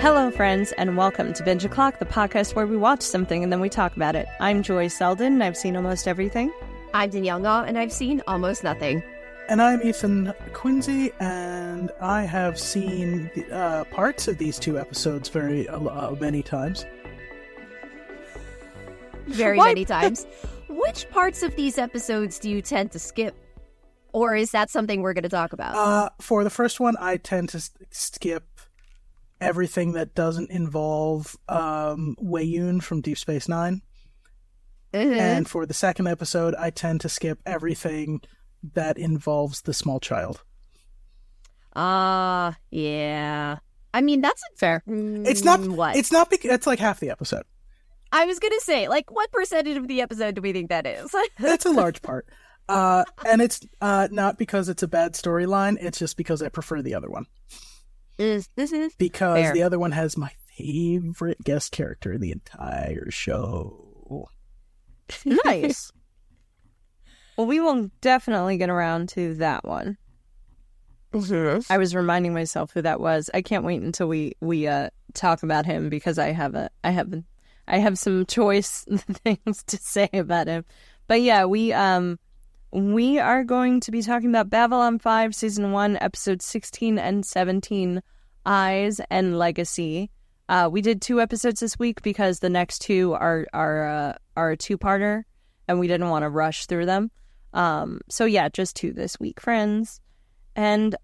Hello, friends, and welcome to Binge O'Clock, the podcast where we watch something and then we talk about it. I'm Joy Seldin, and I've seen almost everything. I'm Danielle Ngo, and I've seen almost nothing. And I'm Ethan Quinsey, and I have seen parts of these two episodes many times. Very many times. Which parts of these episodes do you tend to skip? Or is that something we're going to talk about? For the first one, I tend to skip everything that doesn't involve Wei-Yun from Deep Space Nine. Mm-hmm. And for the second episode, I tend to skip everything that involves the small child. Yeah. I mean, that's fair. It's not. What? It's not. It's like half the episode. I was going to say, like, what percentage of the episode do we think that is? That's a large part. And it's not because it's a bad storyline. It's just because I prefer the other one. Because fair. The other one has my favorite guest character in the entire show. Nice. Well, we will definitely get around to that one. Mm-hmm. I was reminding myself who that was. I can't wait until we talk about him because I have some choice things to say about him. But yeah, we are going to be talking about Babylon 5 Season 1, Episodes 16 and 17, Eyes and Legacy. We did 2 episodes this week because the next 2 are a two-parter, and we didn't want to rush through them. So yeah, just 2 this week, friends. And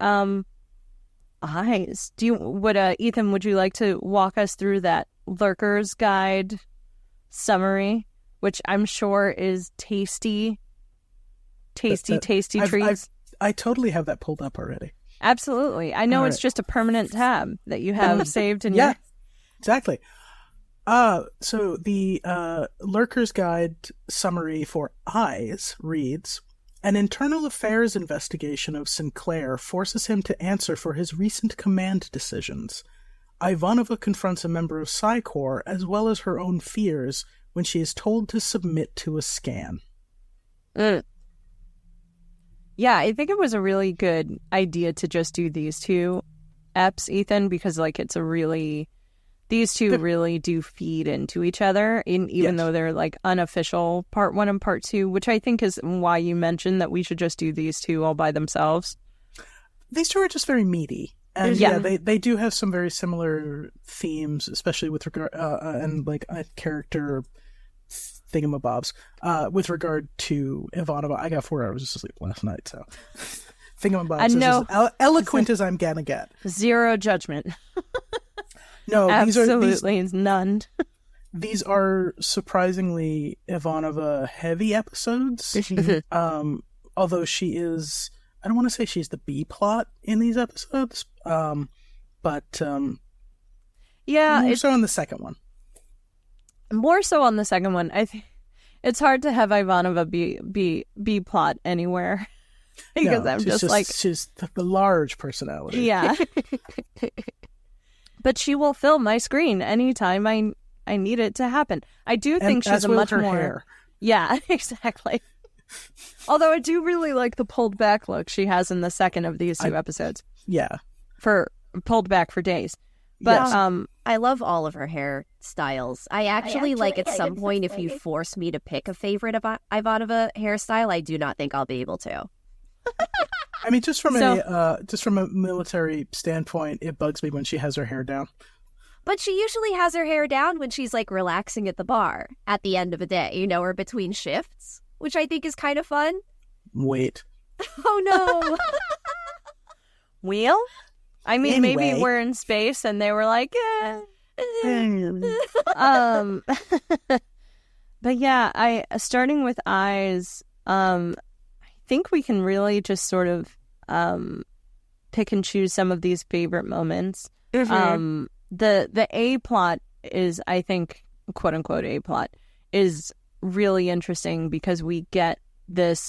Eyes. Ethan, would you like to walk us through that Lurker's Guide summary, which I'm sure is tasty treats? I totally have that pulled up already. Absolutely. I know. All it's right. Just a permanent tab that you have saved in your... exactly. So the Lurker's Guide summary for Eyes reads, an internal affairs investigation of Sinclair forces him to answer for his recent command decisions. Ivanova confronts a member of Psi Corps as well as her own fears when she is told to submit to a scan. Yeah, I think it was a really good idea to just do these 2 eps, Ethan, because these two really do feed into each other, even though they're like unofficial part 1 and part 2, which I think is why you mentioned that we should just do these 2 all by themselves. These 2 are just very meaty. And they do have some very similar themes, especially with regard and like a character thingamabobs. With regard to Ivanova, I got 4 hours of sleep last night, so thingamabobs is as eloquent as I'm gonna get. Zero judgment. No, absolutely none. These are surprisingly Ivanova heavy episodes. Although she is, I don't want to say she's the B plot in these episodes, but more so on the second one. More so on the second one. I think it's hard to have Ivanova be plot anywhere because I'm just she's the large personality. Yeah. But she will fill my screen anytime I need it to happen. I do think she's a much more hair. Yeah, exactly. Although I do really like the pulled back look she has in the second of these 2 episodes. Yeah. For pulled back for days. But yes. I love all of her hairstyles. I actually like at some point if you force me to pick a favorite of Ivanova hairstyle, I do not think I'll be able to. I mean, just from a military standpoint, it bugs me when she has her hair down. But she usually has her hair down when she's like relaxing at the bar at the end of a day, or between shifts, which I think is kind of fun. Wait. Oh no. Wheel? I mean, anyway. Maybe we're in space and they were like, But yeah, starting with Eyes, I think we can really just sort of pick and choose some of these favorite moments. Mm-hmm. The A plot is, I think, quote unquote A plot, is really interesting because we get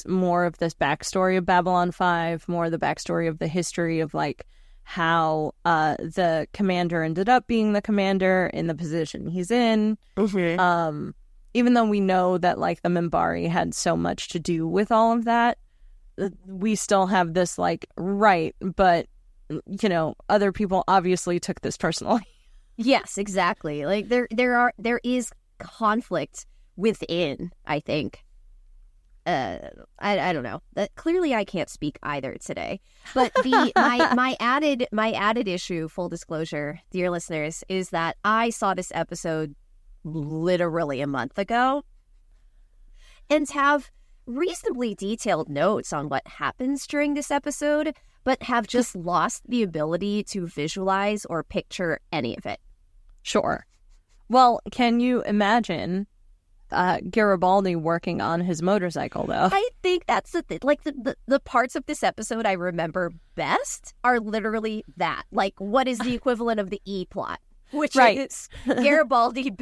more of this backstory of Babylon 5, more of the backstory of the history of like how the commander ended up being the commander in the position he's in. Mm-hmm. Even though we know that like the Minbari had so much to do with all of that, we still have this like, right, but you know, other people obviously took this personally. Yes, exactly. Like there is conflict within, I think. I don't know. Clearly I can't speak either today. But my added issue, full disclosure, dear listeners, is that I saw this episode literally a month ago and have reasonably detailed notes on what happens during this episode, but have just lost the ability to visualize or picture any of it. Sure. Well, can you imagine Garibaldi working on his motorcycle, though? I think that's the thing. Like, the parts of this episode I remember best are literally that. Like, what is the equivalent of the E plot? Which is Garibaldi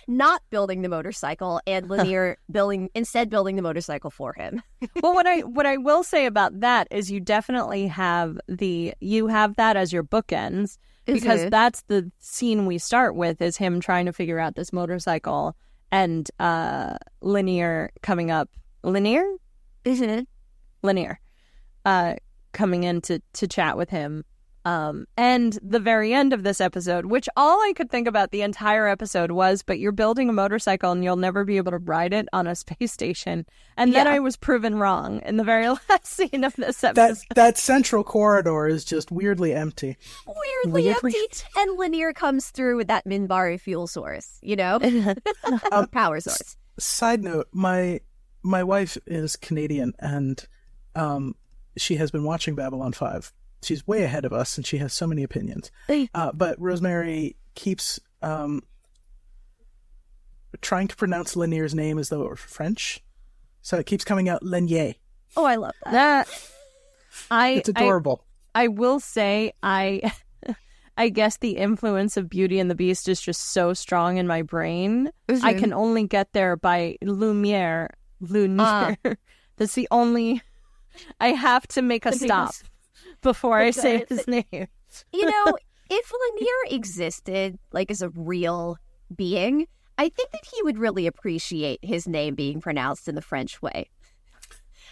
not building the motorcycle, and Lanier building the motorcycle for him. Well, what I will say about that is you definitely have that as your bookends, because that's the scene we start with, is him trying to figure out this motorcycle, and Lanier coming up. Lanier? Lanier. Coming in to chat with him. And the very end of this episode, which all I could think about the entire episode was, but you're building a motorcycle and you'll never be able to ride it on a space station. And then I was proven wrong in the very last scene of this episode. That central corridor is just weirdly empty. Weirdly empty. And Lanier comes through with that Minbari fuel source, you know? Power source. Side note, my wife is Canadian, and she has been watching Babylon 5. She's way ahead of us, and she has so many opinions. But Rosemary keeps trying to pronounce Lanier's name as though it were French. So it keeps coming out Lanier. Oh, I love that. It's adorable. I will say, I guess the influence of Beauty and the Beast is just so strong in my brain. Mm-hmm. I can only get there by Lumiere. That's the only... I have to make a stop before I say his name. You know, if Lanier existed, like, as a real being, I think that he would really appreciate his name being pronounced in the French way.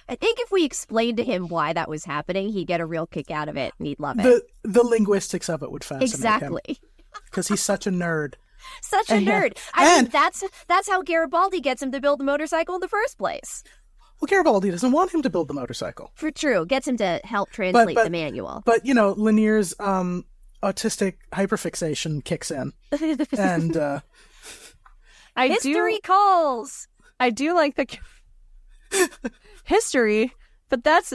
I think if we explained to him why that was happening, he'd get a real kick out of it, and he'd love it. The linguistics of it would fascinate him. Exactly. Because he's such a nerd. Such a nerd. I mean, that's how Garibaldi gets him to build the motorcycle in the first place. Well, Garibaldi doesn't want him to build the motorcycle. For true. Gets him to help translate the manual. But, you know, Lanier's autistic hyperfixation kicks in. And history calls. I do like the history, but that's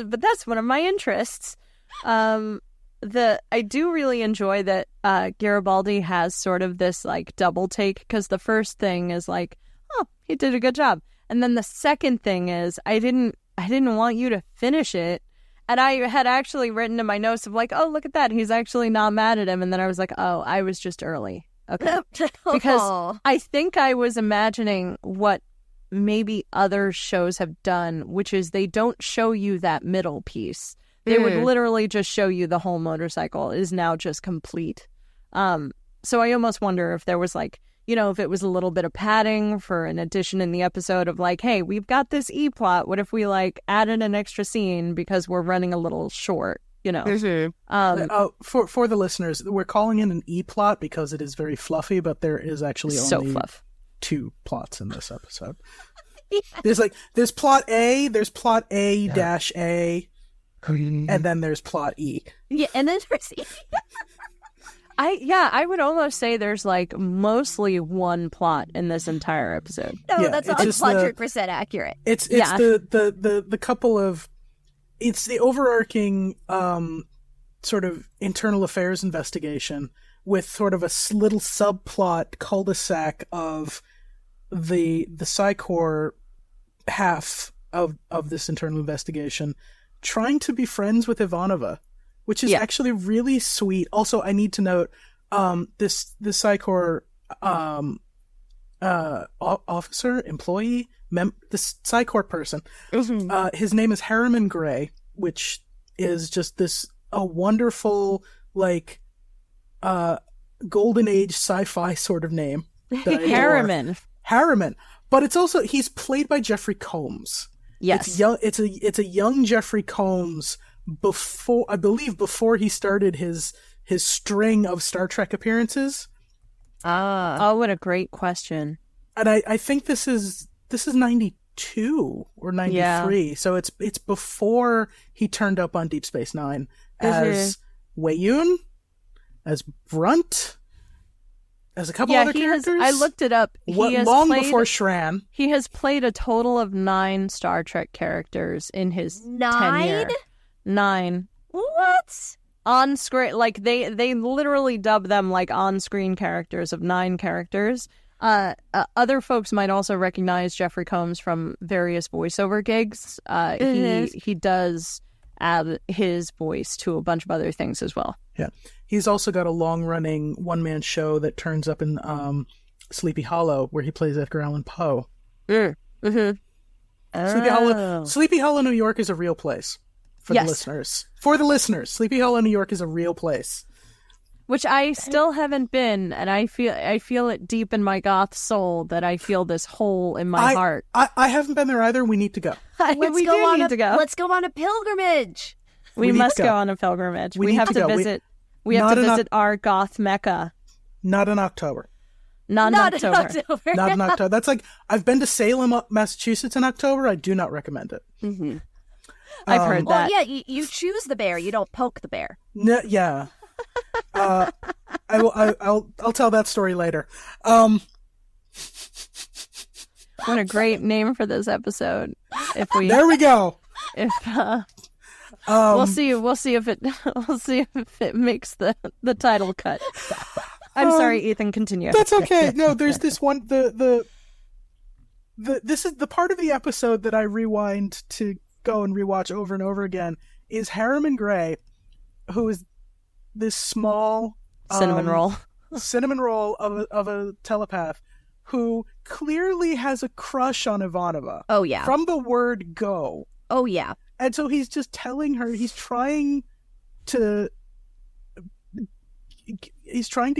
one of my interests. I do really enjoy that Garibaldi has sort of this, like, double take, because the first thing is like, oh, he did a good job. And then the second thing is, I didn't want you to finish it. And I had actually written in my notes of like, oh, look at that. He's actually not mad at him. And then I was like, oh, I was just early. Okay. Because I think I was imagining what maybe other shows have done, which is they don't show you that middle piece. They would literally just show you the whole motorcycle is now just complete. So I almost wonder if there was like, you know, if it was a little bit of padding for an addition in the episode of like, hey, we've got this E-plot. What if we like added an extra scene because we're running a little short, you know? For the listeners, we're calling it an E-plot because it is very fluffy, but there is actually only 2 plots in this episode. There's plot A, there's plot A-A, and then there's plot E. Yeah, and then there's E. I would almost say there's like mostly one plot in this entire episode. No, that's 100% accurate. It's the couple of, it's the overarching sort of internal affairs investigation with sort of a little subplot cul-de-sac of the Psychor half of this internal investigation trying to be friends with Ivanova, which is actually really sweet. Also, I need to note, this Psychor officer, employee, this Psychor person, his name is Harriman Gray, which is just a wonderful, like, golden age sci-fi sort of name. Harriman. But it's also, he's played by Jeffrey Combs. Yes. It's a young Jeffrey Combs before he started his string of Star Trek appearances. Oh, what a great question. And I think this is 92 or 93. Yeah. So it's before he turned up on Deep Space Nine as Wei-Yun, as Brunt, as a couple other characters. I looked it up. Long before Shran. He has played a total of 9 Star Trek characters in his tenure. 9. What? On screen, like they literally dub them like on-screen characters of 9 characters. Other folks might also recognize Jeffrey Combs from various voiceover gigs. He does add his voice to a bunch of other things as well. Yeah, he's also got a long-running one-man show that turns up in Sleepy Hollow, where he plays Edgar Allan Poe. Sleepy Hollow, New York is a real place. For the listeners, Sleepy Hollow, New York is a real place. Which I still haven't been, and I feel it deep in my goth soul that I feel this hole in my heart. I haven't been there either. We need to go. We do need to go. Let's go on a pilgrimage. We must go on a pilgrimage. We have to visit. We have to visit our goth mecca. Not in October. Not in October. Not in October. That's like, I've been to Salem, Massachusetts in October. I do not recommend it. Mm-hmm. I've heard that. Well, yeah, you choose the bear. You don't poke the bear. Yeah. I'll tell that story later. What a great name for this episode. There we go. We'll see if it makes the title cut. I'm sorry, Ethan, continue. That's okay. No, there's this one this is the part of the episode that I rewind to go and rewatch over and over again is Harriman Gray, who is this small cinnamon roll of a telepath who clearly has a crush on Ivanova. Oh yeah. From the word go. Oh yeah. And so he's just telling her, he's trying to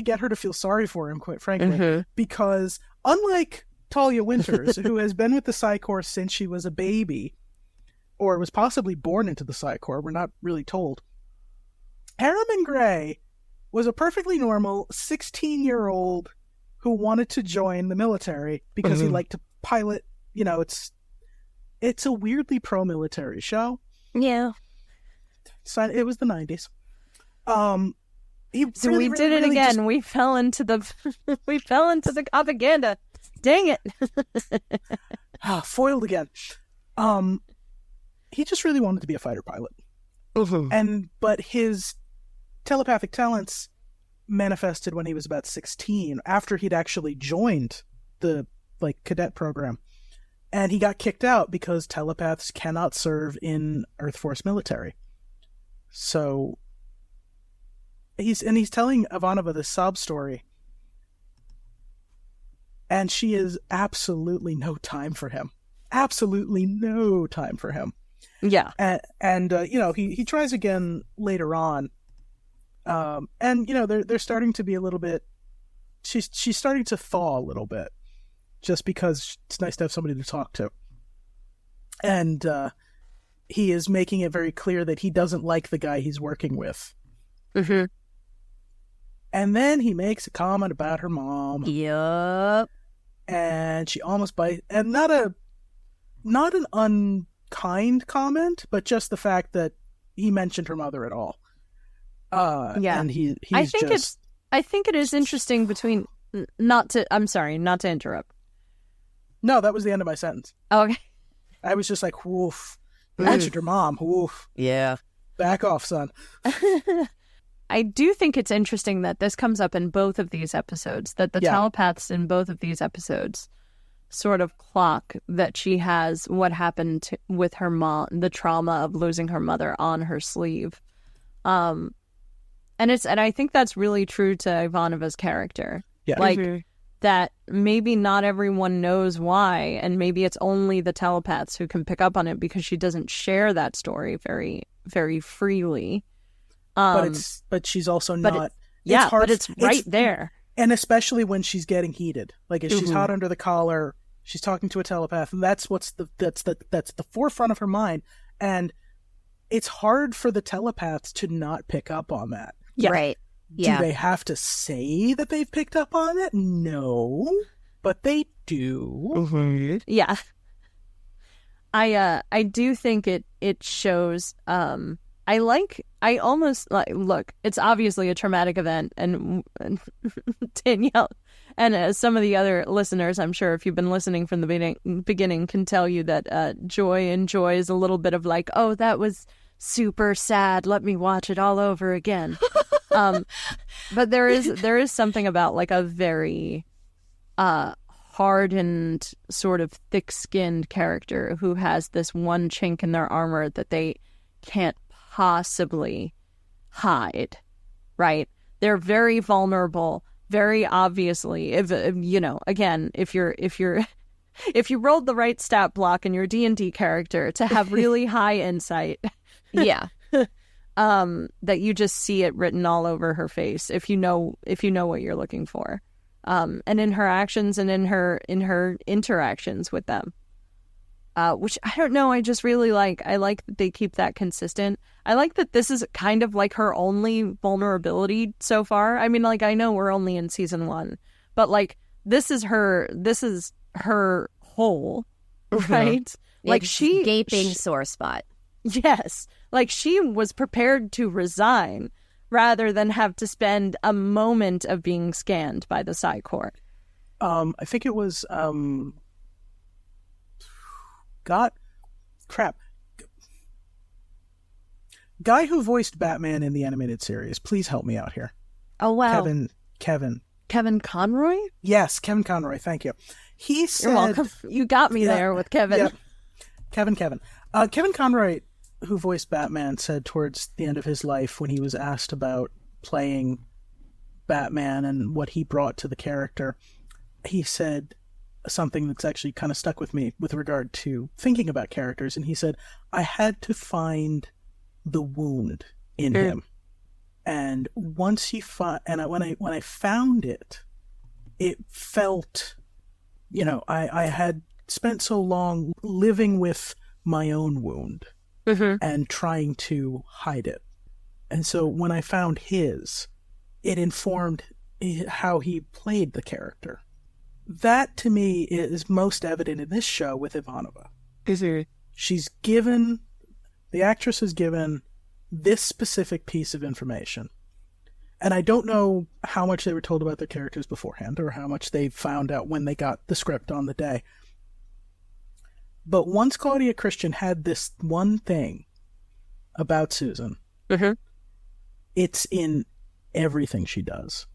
get her to feel sorry for him, quite frankly, because unlike Talia Winters, who has been with the Psi Corps since she was a baby, or was possibly born into the Psi Corps, we're not really told. Harriman Gray was a perfectly normal 16-year-old who wanted to join the military because he liked to pilot. You know, it's a weirdly pro-military show. Yeah. So it was the 90s. We did it again. We fell into the propaganda. Dang it. Foiled again. He just really wanted to be a fighter pilot. But his telepathic talents manifested when he was about 16, after he'd actually joined the cadet program. And he got kicked out because telepaths cannot serve in Earth Force military. So he's telling Ivanova this sob story. And she is absolutely no time for him. Absolutely no time for him. Yeah. And he tries again later on. And they're starting to be a little bit, she's starting to thaw a little bit, just because it's nice to have somebody to talk to. And he is making it very clear that he doesn't like the guy he's working with. And then he makes a comment about her mom. Yep. And she almost bites, and not an unkind comment, but just the fact that he mentioned her mother at all. Yeah. And I think it is interesting between I'm sorry, not to interrupt. No, that was the end of my sentence. Oh, okay. I was just like, woof. Mentioned her mom. Woof. Yeah. Back off, son. I do think it's interesting that this comes up in both of these episodes, that the telepaths in both of these episodes sort of clock that she has what happened with her mom, the trauma of losing her mother, on her sleeve. And I think that's really true to Ivanova's character. Yeah. That maybe not everyone knows why, and maybe it's only the telepaths who can pick up on it because she doesn't share that story very, very freely. But she's also not. But it's right there. And especially when she's getting heated, like if she's hot under the collar, she's talking to a telepath, and that's the forefront of her mind. And it's hard for the telepaths to not pick up on that. Yeah. Right. Yeah. Do they have to say that they've picked up on it? No, but they do. Yeah. I do think it shows, I almost like, look, it's obviously a traumatic event, and Danielle and some of the other listeners, I'm sure if you've been listening from the beginning can tell you that Joy enjoys a little bit of like, oh, that was super sad, let me watch it all over again. But there is something about like a very hardened, sort of thick-skinned character who has this one chink in their armor that they can't possibly hide, right? They're very vulnerable, very obviously. If you know, again, if you rolled the right stat block in your D&D character to have really high insight, Yeah. that you just see it written all over her face if you know what you're looking for. And in her actions and in her interactions with them, which I don't know, I just really like. I like that they keep that consistent. I like that this is kind of like her only vulnerability so far. I mean, like, I know we're only in season 1, but like this is her hole, right? Like she gaping sore spot. Yes, like she was prepared to resign rather than have to spend a moment of being scanned by the Psi Corps. I think it was guy who voiced Batman in the animated series. Please help me out here. Oh wow, Kevin Conroy. Yes, Kevin Conroy. Thank you. He said, "You're welcome." You got me there with Kevin. Yeah. Kevin. Kevin Conroy, who voiced Batman, said towards the end of his life when he was asked about playing Batman and what he brought to the character, he said something that's actually kind of stuck with me with regard to thinking about characters. And he said, I had to find the wound in him. And once when I found it, it felt, you know, I had spent so long living with my own wound. And trying to hide it. And so when I found his, it informed how he played the character. That, to me, is most evident in this show with Ivanova. The actress is given this specific piece of information. And I don't know how much they were told about their characters beforehand or how much they found out when they got the script on the day. But once Claudia Christian had this one thing about Susan, it's in everything she does.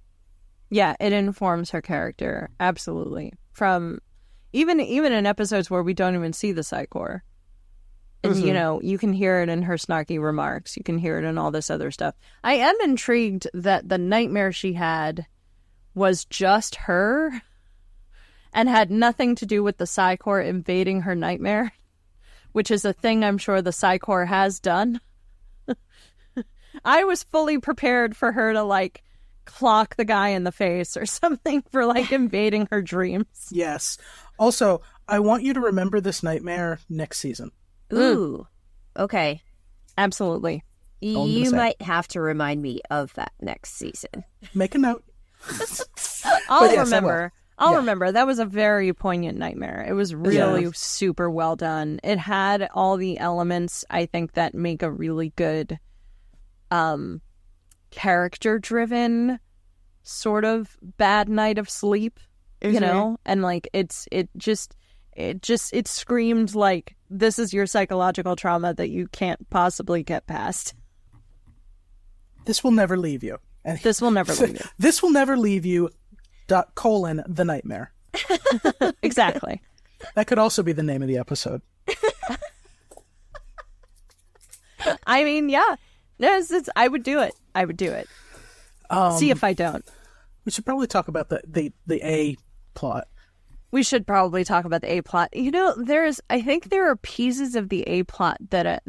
Yeah, it informs her character, absolutely. From even in episodes where we don't even see the Psi Corps. And, you know, you can hear it in her snarky remarks. You can hear it in all this other stuff. I am intrigued that the nightmare she had was just her and had nothing to do with the Psi Corps invading her nightmare, which is a thing I'm sure the Psi Corps has done. I was fully prepared for her to, like, clock the guy in the face or something for, like, invading her dreams. Yes. Also, I want you to remember this nightmare next season. Ooh. Okay. Absolutely. You might have to remind me of that next season. Make a note. I'll remember. I'll remember. That was a very poignant nightmare. It was really super well done. It had all the elements, I think, that make a really good character-driven sort of bad night of sleep, you know? And, like, it screamed like, this is your psychological trauma that you can't possibly get past. This will never leave you. And this will never leave you. This will never leave you, the nightmare. Exactly. That could also be the name of the episode. I mean, yeah. No, I would do it. I would do it. See if I don't. We should probably talk about the A plot. We should probably talk about the A plot. You know, I think there are pieces of the A plot that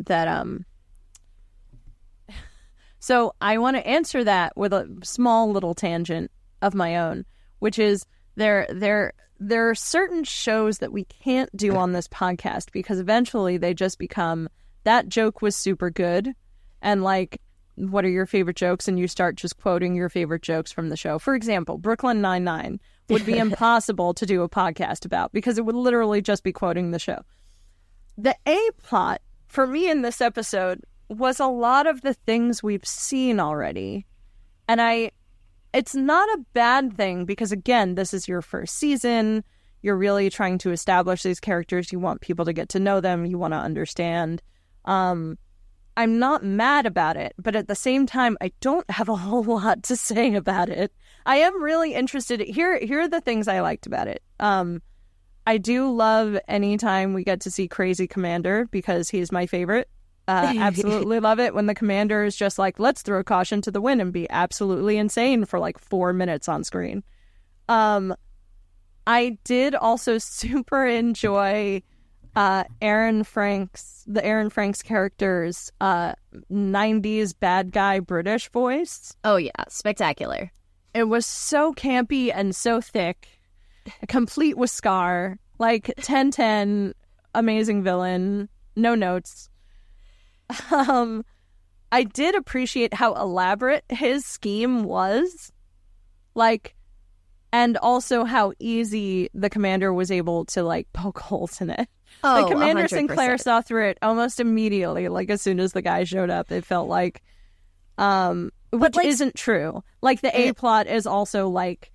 so I want to answer that with a small little tangent of my own, which is there are certain shows that we can't do on this podcast because eventually they just become, that joke was super good and, like, what are your favorite jokes, and you start just quoting your favorite jokes from the show. For example, Brooklyn Nine-Nine would be impossible to do a podcast about because it would literally just be quoting the show. The A plot for me in this episode was a lot of the things we've seen already. And it's not a bad thing because, again, this is your first season. You're really trying to establish these characters. You want people to get to know them. You want to understand. I'm not mad about it, but at the same time, I don't have a whole lot to say about it. I am really interested. Here are the things I liked about it. I do love anytime we get to see Crazy Commander because he's my favorite. Absolutely love it when the commander is just like, let's throw caution to the wind and be absolutely insane for like 4 minutes on screen. I did also super enjoy the Aaron Franks character's 90s bad guy British voice. Oh yeah, spectacular. It was so campy and so thick, complete with Scar, like 10/10, amazing villain, no notes. I did appreciate how elaborate his scheme was, like, and also how easy the commander was able to like poke holes in it. Oh, like Commander 100%. Sinclair saw through it almost immediately. Like as soon as the guy showed up, it felt like, which like, isn't true. Like the A plot is also like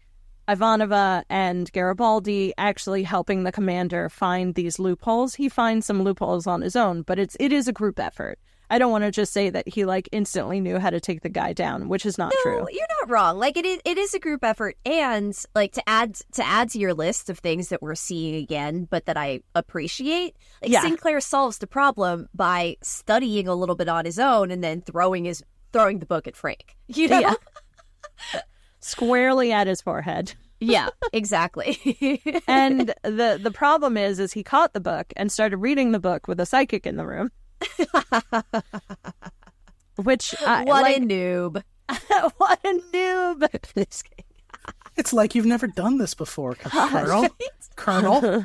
Ivanova and Garibaldi actually helping the commander find these loopholes. He finds some loopholes on his own, but it is a group effort. I don't want to just say that he like instantly knew how to take the guy down, which is not true. No, you're not wrong. Like it is a group effort, and like to add to your list of things that we're seeing again, but that I appreciate. Like yeah. Sinclair solves the problem by studying a little bit on his own and then throwing the book at Frank. You know? Yeah. Squarely at his forehead. Yeah, exactly. And the problem is he caught the book and started reading the book with a psychic in the room. Which what a noob. What a noob. It's like you've never done this before, Colonel.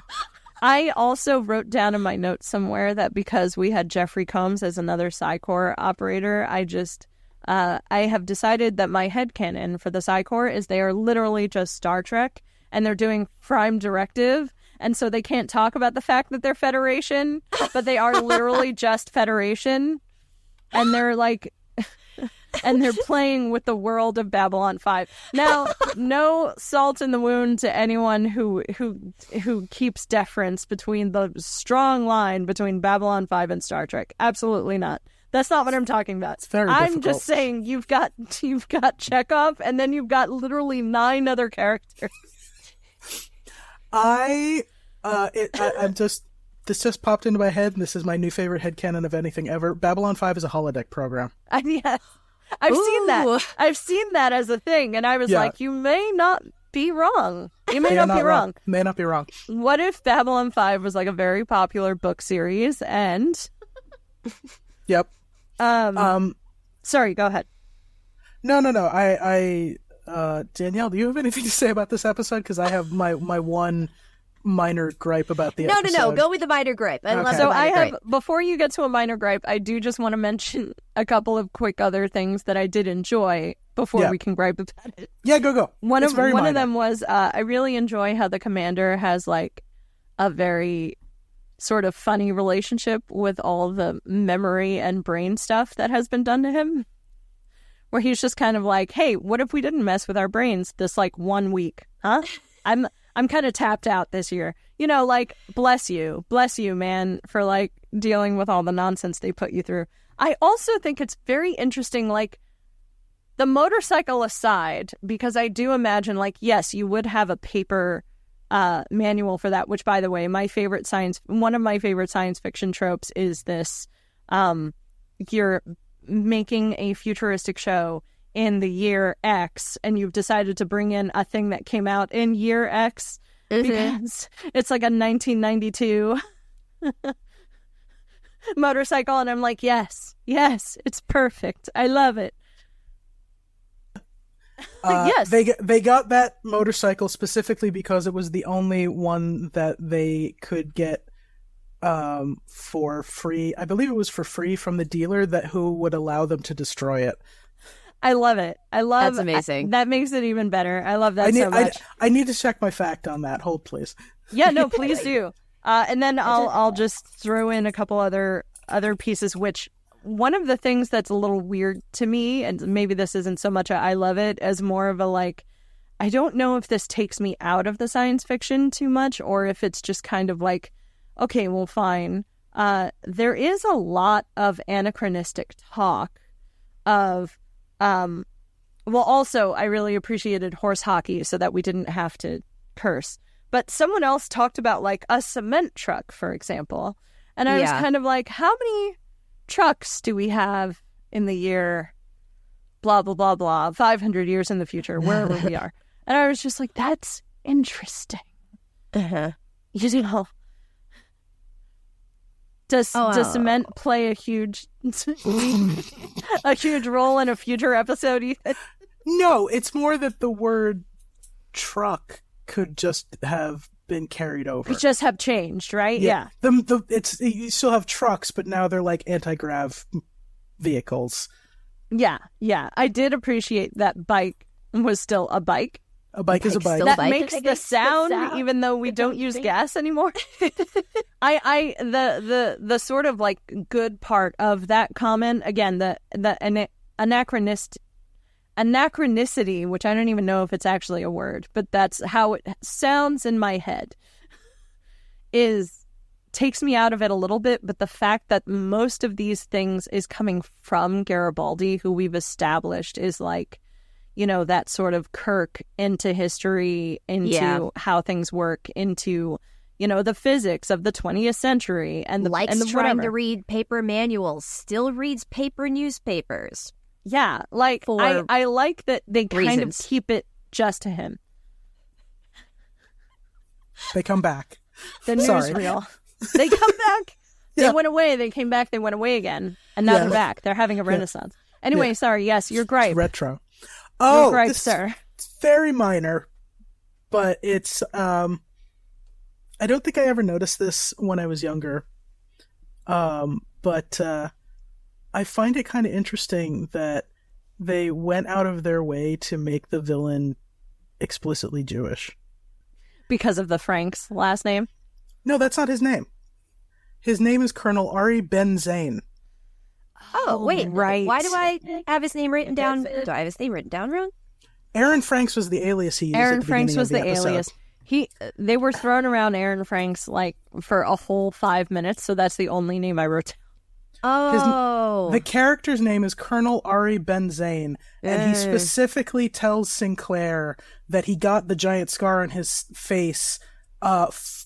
I also wrote down in my notes somewhere that because we had Jeffrey Combs as another Psy-Corps operator, I have decided that my headcanon for the Psy-Corps is they are literally just Star Trek, and they're doing Prime Directive, and so they can't talk about the fact that they're Federation, but they are literally just Federation, and they're like, and they're playing with the world of Babylon 5. Now, no salt in the wound to anyone who keeps deference between the strong line between Babylon 5 and Star Trek. Absolutely not. That's not what I'm talking about. It's very I'm difficult. just saying you've got Chekhov, and then you've got literally 9 other characters. This just popped into my head, and this is my new favorite headcanon of anything ever. Babylon 5 is a holodeck program. Yes. I've seen that. I've seen that as a thing, and I was like, you may not be wrong. You may not be wrong. May not be wrong. What if Babylon 5 was like a very popular book series and... Yep. Sorry, go ahead. No. Danielle, do you have anything to say about this episode? Because I have my one minor gripe about the episode. No. Go with the minor gripe. I love So the minor gripe. before you get to a minor gripe, I do just want to mention a couple of quick other things that I did enjoy before we can gripe about it. Yeah, go. One of them was I really enjoy how the commander has like a very sort of funny relationship with all the memory and brain stuff that has been done to him, where he's just kind of like, hey, what if we didn't mess with our brains this like 1 week? Huh? I'm kind of tapped out this year. You know, like, bless you, man, for like dealing with all the nonsense they put you through. I also think it's very interesting, like, the motorcycle aside, because I do imagine, like, yes, you would have a paper manual for that, which, by the way, one of my favorite science fiction tropes is this, you're making a futuristic show in the year X, and you've decided to bring in a thing that came out in year X because it's like a 1992 motorcycle, and I'm like, yes, it's perfect. I love it. Yes, they got that motorcycle specifically because it was the only one that they could get for free. I believe it was for free from the dealer who would allow them to destroy it. I love it. That's amazing. That makes it even better. I love that so much. I need to check my fact on that. Hold, please. Yeah, no, please do. And then I'll just throw in a couple other pieces, which one of the things that's a little weird to me, and maybe this isn't so much I love it as more of a like, I don't know if this takes me out of the science fiction too much or if it's just kind of like, okay, well, fine. There is a lot of anachronistic talk of, also, I really appreciated horse hockey so that we didn't have to curse. But someone else talked about like a cement truck, for example. And I was kind of like, how many trucks do we have in the year, blah, blah, blah, blah, 500 years in the future, wherever we are. And I was just like, that's interesting. Uh-huh. You know, does cement play a huge role in a future episode, Ethan? No, it's more that the word truck could just have been carried over. Could just have changed, right? Yeah. You still have trucks, but now they're like anti-grav vehicles. Yeah. I did appreciate that bike was still a bike. A bike is a bike. That makes the sound, even though we don't use gas anymore. The sort of like good part of that comment, again, the anachronicity, which I don't even know if it's actually a word, but that's how it sounds in my head, takes me out of it a little bit. But the fact that most of these things is coming from Garibaldi, who we've established is like, you know, that sort of Kirk into history, into how things work, into, you know, the physics of the 20th century. And trying to read paper manuals, still reads paper newspapers. Yeah, like, I like that they kind of keep it just to him. They come back. The newsreel. They come back. They went away. They came back. They went away again. And now they're back. They're having a renaissance. Anyway, sorry. Yes, you're gripe. It's retro. You're gripe, sir. It's very minor, but it's, I don't think I ever noticed this when I was younger. But I find it kind of interesting that they went out of their way to make the villain explicitly Jewish. Because of the Frank's last name? No, that's not his name. His name is Colonel Ari Ben Zain. Oh, wait. Right. Why do I have his name written down? Do I have his name written down wrong? Aaron Franks was the alias he used. Aaron Franks was the alias. They were throwing around Aaron Franks like for a whole 5 minutes, so that's the only name I wrote down. Oh. The character's name is Colonel Ari Ben Zain, and he specifically tells Sinclair that he got the giant scar on his face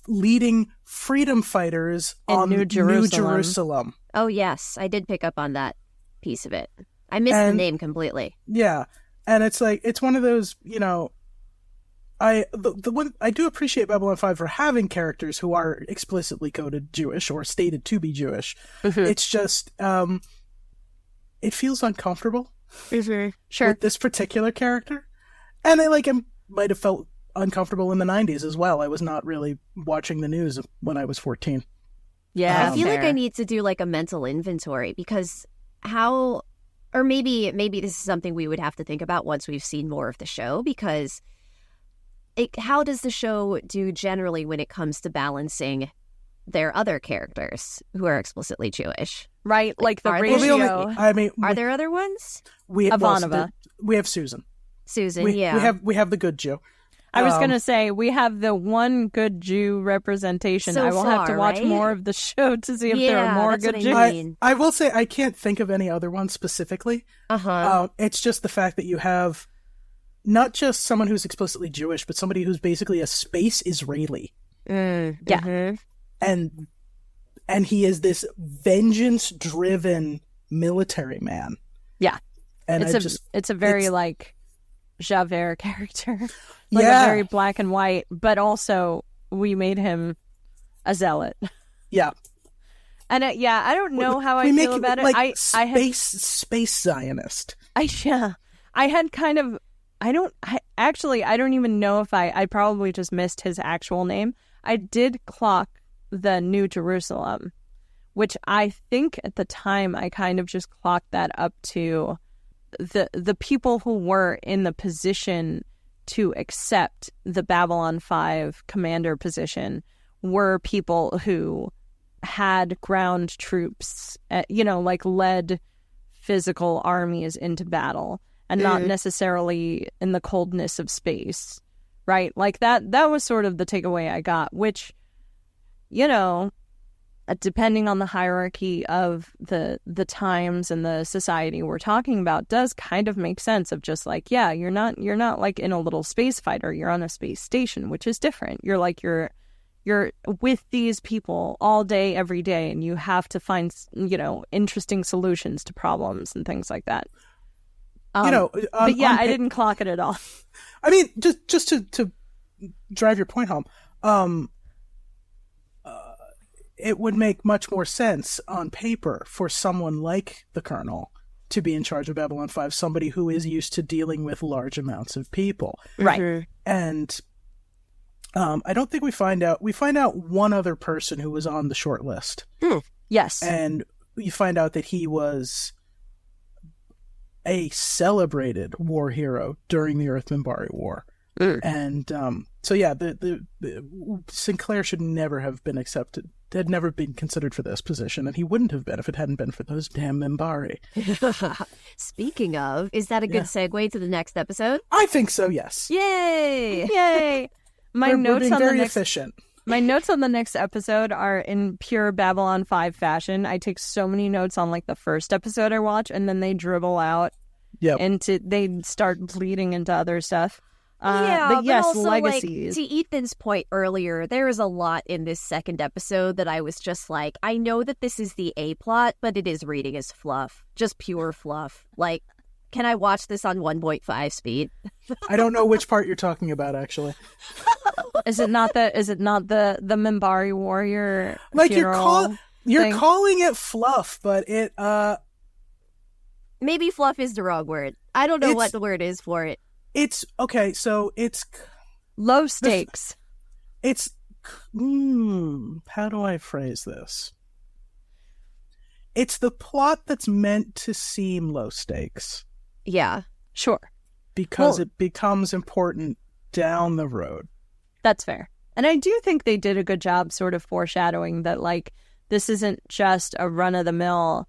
leading freedom fighters on New Jerusalem. Oh, yes. I did pick up on that piece of it. I missed the name completely. Yeah. And it's like, it's one of those, you know, I do appreciate Babylon 5 for having characters who are explicitly coded Jewish or stated to be Jewish. Mm-hmm. It's just, it feels uncomfortable. Mm-hmm. Sure. With this particular character. And I might have felt uncomfortable in the 90s as well. I was not really watching the news when I was 14. Yeah, I feel like I need to do like a mental inventory because or maybe this is something we would have to think about once we've seen more of the show, because how does the show do generally when it comes to balancing their other characters who are explicitly Jewish? Right, like the ratio. Are there other ones? Ivanova. We have Susan. We have the good Jew. I was going to say, we have the one good Jew representation. I will have to watch more of the show to see if there are more good Jews. I will say I can't think of any other ones specifically. It's just the fact that you have not just someone who's explicitly Jewish, but somebody who's basically a space Israeli. Yeah. And he is this vengeance-driven military man. Yeah. And it's a very like Javert character. A very black and white, but also we made him a zealot. Yeah. And I don't know how I feel about it. Like space Zionist. I had kind of, I don't even know if I probably just missed his actual name. I did clock the New Jerusalem, which I think at the time I kind of just clocked that up to the people who were in the position to accept the Babylon 5 commander position were people who had ground troops, like led physical armies into battle, and not necessarily in the coldness of space, right? Like that was sort of the takeaway I got, which, depending on the hierarchy of the times and the society we're talking about, does kind of make sense of just like, yeah, you're not like in a little space fighter, you're on a space station, which is different. You're with these people all day, every day, and you have to find, interesting solutions to problems and things like that. But yeah, I didn't clock it at all. I mean, just to drive your point home, it would make much more sense on paper for someone like the Colonel to be in charge of Babylon 5, somebody who is used to dealing with large amounts of people. Right. Mm-hmm. And I don't think we find out one other person who was on the short list. Yes. And you find out that he was a celebrated war hero during the Earth Minbari War. And so yeah, the Sinclair should never have been accepted. Had never been considered for this position, and he wouldn't have been if it hadn't been for those damn Minbari. Speaking of, is that a good segue to the next episode? I think so, yes. Yay! Yay! My notes on very the next efficient. My notes on the next episode are in pure Babylon 5 fashion. I take so many notes on like the first episode I watch, and then they dribble out into they start bleeding into other stuff. But yes, also, legacies. Like, to Ethan's point earlier, there is a lot in this second episode that I was just like, I know that this is the A plot, but it is reading as fluff, just pure fluff. Like, can I watch this on 1.5 speed? I don't know which part you're talking about, actually. Is it not the Minbari warrior? Like you're calling it fluff, but it maybe fluff is the wrong word. I don't know what the word is for it. It's okay, so it's low stakes. How do I phrase this? It's the plot that's meant to seem low stakes. Yeah, sure. Because it becomes important down the road. That's fair. And I do think they did a good job sort of foreshadowing that, like, this isn't just a run-of-the-mill,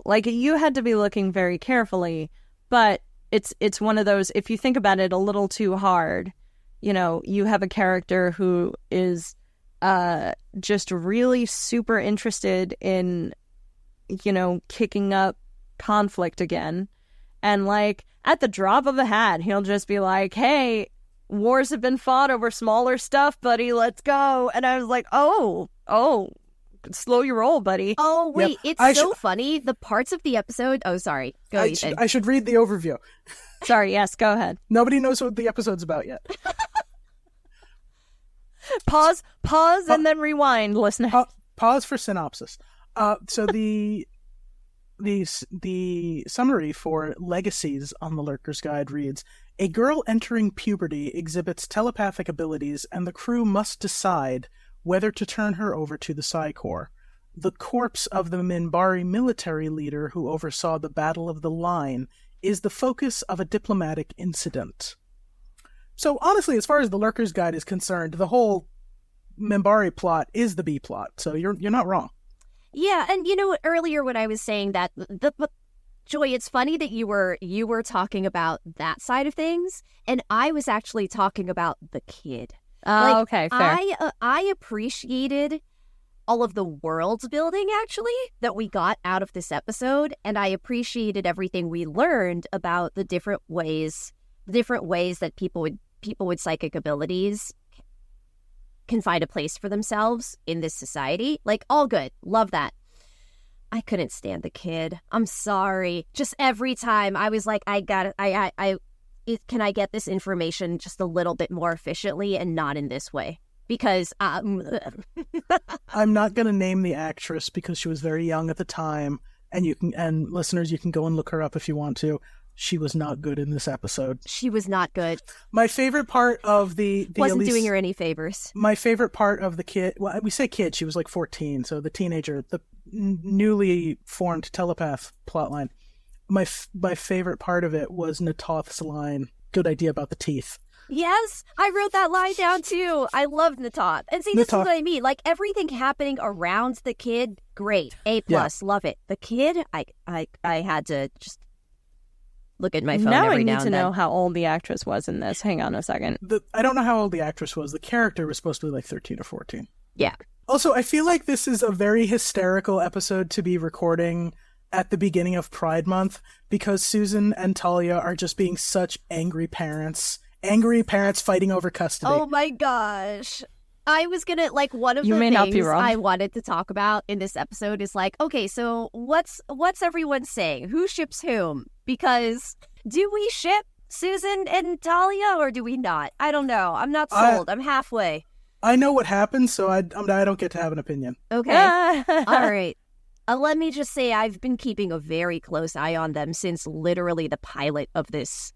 like, you had to be looking very carefully, but it's one of those, if you think about it a little too hard, you have a character who is just really super interested in, kicking up conflict again. And like at the drop of a hat, he'll just be like, hey, wars have been fought over smaller stuff, buddy. Let's go. And I was like, oh, slow your roll, buddy. Oh, wait. Yep. It's so funny. The parts of the episode. Oh, sorry. Go, Ethan. I should read the overview. Sorry. Yes, go ahead. Nobody knows what the episode's about yet. Pause, and then rewind, listener. Pause for synopsis. So the summary for Legacies on the Lurker's Guide reads, a girl entering puberty exhibits telepathic abilities, and the crew must decide whether to turn her over to the Psi Corps. The corpse of the Minbari military leader who oversaw the Battle of the Line is the focus of a diplomatic incident. So honestly, as far as the Lurker's Guide is concerned, the whole Minbari plot is the B plot, so you're not wrong. Yeah, and earlier when I was saying that, Joy, it's funny that you were talking about that side of things, and I was actually talking about the kid. Okay, fair. I appreciated all of the world building, actually, that we got out of this episode, and I appreciated everything we learned about the different ways that people with psychic abilities can find a place for themselves in this society. Like, all good. Love that. I couldn't stand the kid. I'm sorry. Just every time I was like, can I get this information just a little bit more efficiently and not in this way? Because I'm not going to name the actress because she was very young at the time, and listeners, you can go and look her up if you want to. she was not good in this episode. She was not good. My favorite part of the Wasn't Elise, doing her any favors. my favorite part of the kid, well, we say kid, she was like 14, so the teenager, the newly formed telepath plotline. My favorite part of it was Natoth's line, good idea about the teeth. Yes, I wrote that line down too. I loved Natoth. And see, this is what I mean. Like, everything happening around the kid, great. A+, love it. The kid, I had to just look at my phone now every I now need to and then. know how old the actress was in this. Hang on a second. I don't know how old the actress was. The character was supposed to be like 13 or 14. Yeah. Also, I feel like this is a very hysterical episode to be recording at the beginning of Pride Month, because Susan and Talia are just being such angry parents fighting over custody. Oh my gosh. I was gonna, like, one of You the may not be things wrong. I wanted to talk about in this episode is like, okay, so what's everyone saying? Who ships whom? Because do we ship Susan and Talia or do we not? I don't know. I'm not sold. I'm halfway. I know what happened, so I don't get to have an opinion. Okay. All right. Let me just say I've been keeping a very close eye on them since literally the pilot of this